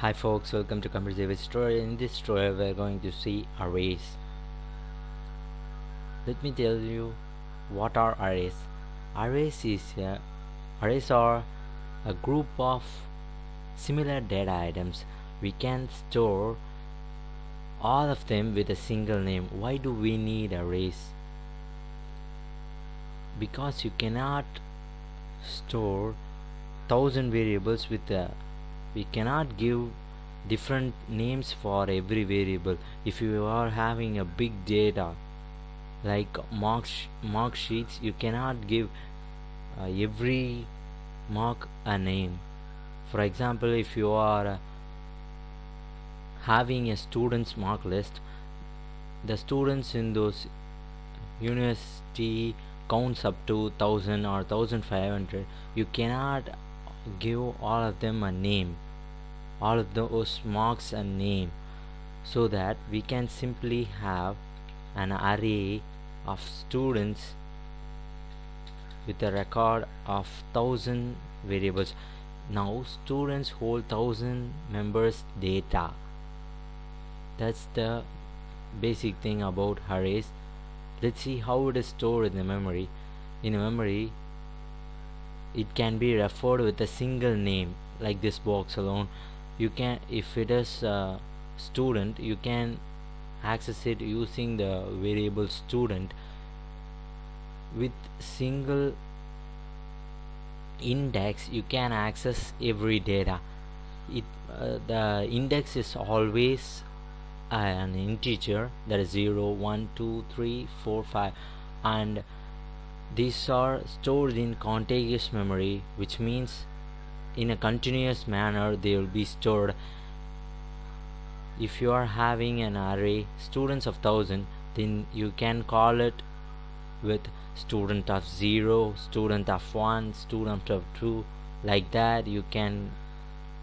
Hi folks, welcome to Computer David Tutorial. In this tutorial we're going to see arrays. Let me tell you what are arrays. Arrays are a group of similar data items. We can store all of them with a single name. Why do we need arrays? Because you cannot store 1000 variables with we cannot give different names for every variable. If you are having a big data like mark sheets, you cannot give every mark a name. For example, if you are having a students mark list, the students in those university counts up to 1000 or 1500. You cannot give all of them a name, all of those marks a name, so that we can simply have an array of students with a record of 1000 variables. Now students hold 1000 members data. That's the basic thing about arrays. Let's see how it is stored in the memory. In memory, it can be referred with a single name, like this box alone. You can, if it is a student, you can access it using the variable student. With single index, you can access every data. The index is always an integer, that is 0, 1, 2, 3, 4, 5, and these are stored in contiguous memory, which means in a continuous manner they will be stored. If you are having an array students of 1000, then you can call it with student of 0, student of 1, student of 2. Like that you can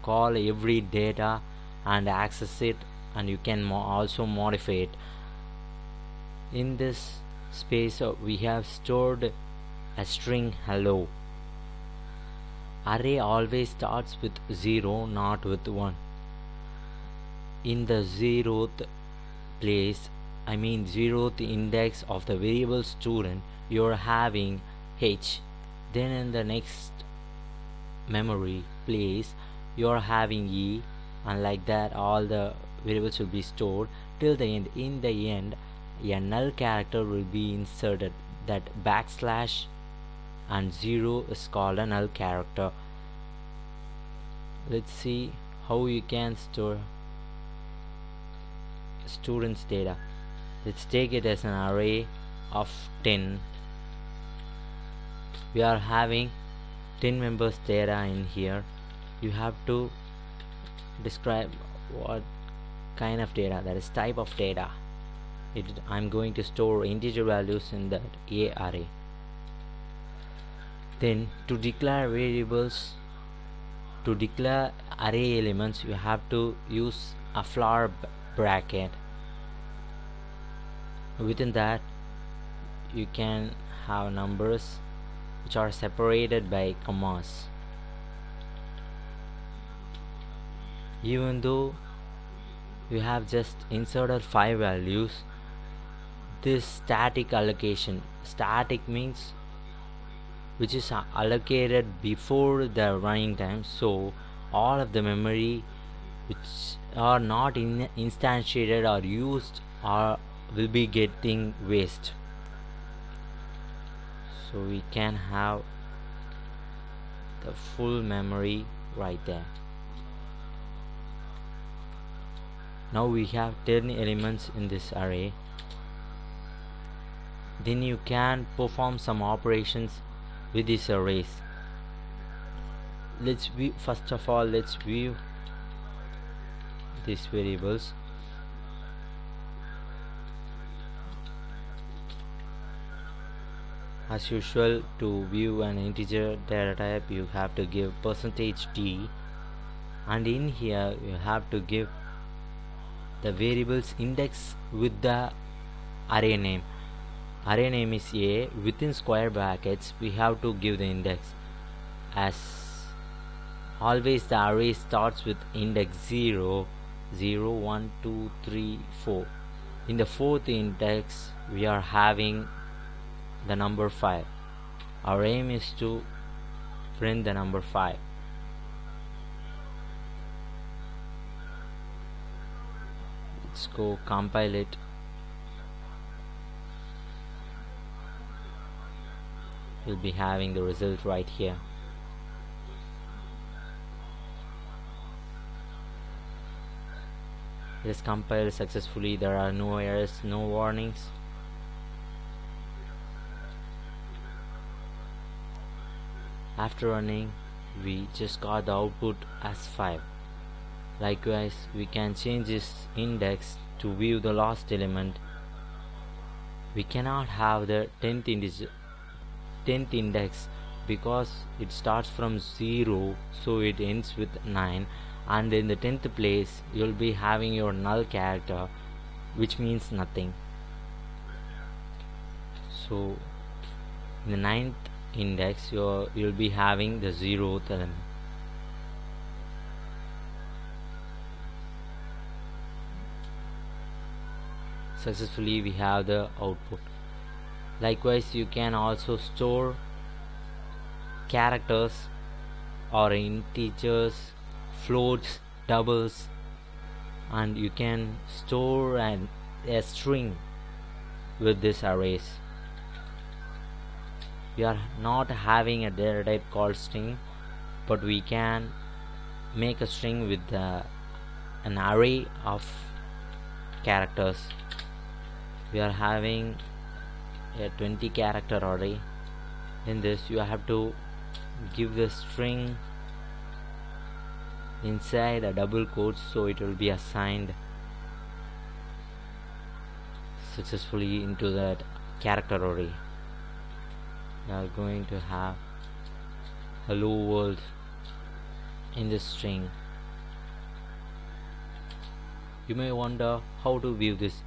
call every data and access it, and you can also modify it. In this space we have stored a string hello. Array always starts with 0, not with 1. In the 0th place, I mean 0th index of the variable student, you are having h. Then in the next memory place you are having e, and like that all the variables will be stored till the end. In the end, a null character will be inserted. That backslash and 0 is called a null character. Let's see how you can store students data. Let's take it as an array of 10. We are having 10 members data in here. You have to describe what kind of data, that is type of data. I'm going to store integer values in that A array. Then to declare variables, to declare array elements, you have to use a flower bracket. Within that you can have numbers which are separated by commas. Even though you have just inserted 5 values, this static allocation, static means which is allocated before the running time, so all of the memory which are not instantiated or used will be getting waste. So we can have the full memory right there. Now we have 10 elements in this array. Then you can perform some operations with these arrays. First of all, let's view these variables. As usual, to view an integer data type, you have to give %d, and in here you have to give the variable's index with the array name. Array name is A. Within square brackets we have to give the index. As always the array starts with index 0, 0, 1, 2, 3, 4. In the fourth index we are having the number 5. Our aim is to print the number 5. Let's go compile it. We'll be having the result right here. It is compiled successfully. There are no errors, no warnings. After running, we just got the output as 5. Likewise, we can change this index to view the last element. We cannot have the 10th index because it starts from 0, so it ends with 9, and in the 10th place you'll be having your null character, which means nothing. So in the 9th index you'll be having the 0th element. Successfully we have the output. Likewise, you can also store characters or integers, floats, doubles, and you can store a string with this arrays. We are not having a data type called string, but we can make a string with an array of characters. We are having a 20 character array. In this you have to give the string inside a double quote, so it will be assigned successfully into that character array. We are going to have hello world in this string. You may wonder how to view this,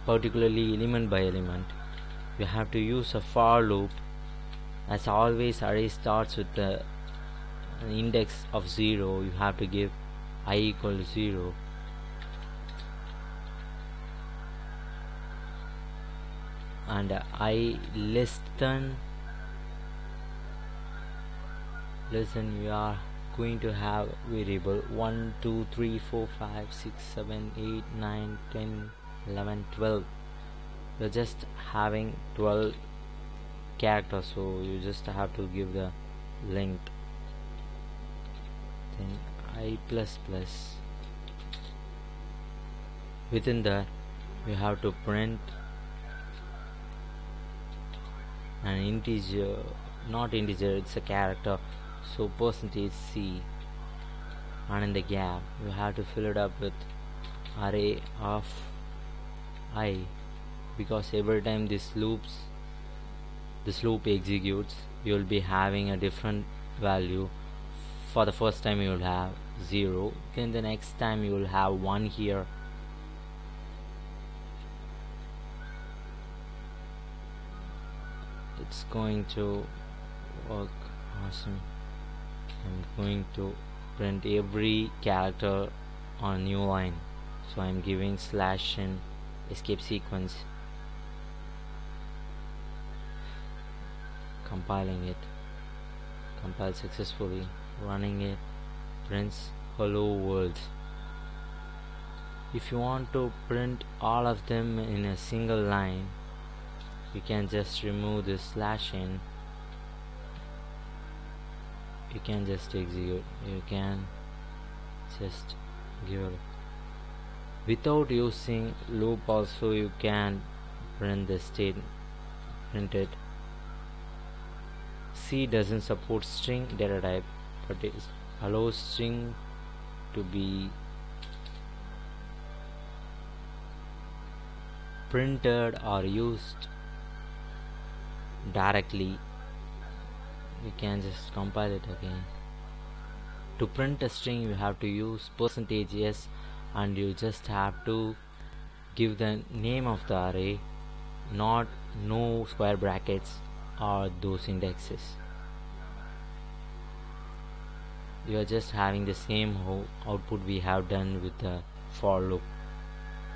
particularly element by element. You have to use a for loop. As always, array starts with an index of 0. You have to give I equal to 0. And I less than we are going to have variable 1, 2, 3, 4, 5, 6, 7, 8, 9, 10, 11, 12. You're just having 12 characters, so you just have to give the length. Then I plus plus. Within that you have to print an integer, not integer, it's a character, so %C, and in the gap you have to fill it up with array of I, because every time this loop executes, you will be having a different value. For the first time you will have 0, then the next time you will have 1 here. It's going to work awesome. I'm going to print every character on a new line, so I'm giving /n escape sequence, compiling it, compile successfully, running it, prints hello world. If you want to print all of them in a single line, you can just remove this /n. You can just execute, you can just give it. Without using loop also you can print the state, print it. C doesn't support string data type, but it allows string to be printed or used directly. You can just compile it again. To print a string you have to use %s, and you just have to give the name of the array, not no square brackets or those indexes. you are just having the same output we have done with the for loop.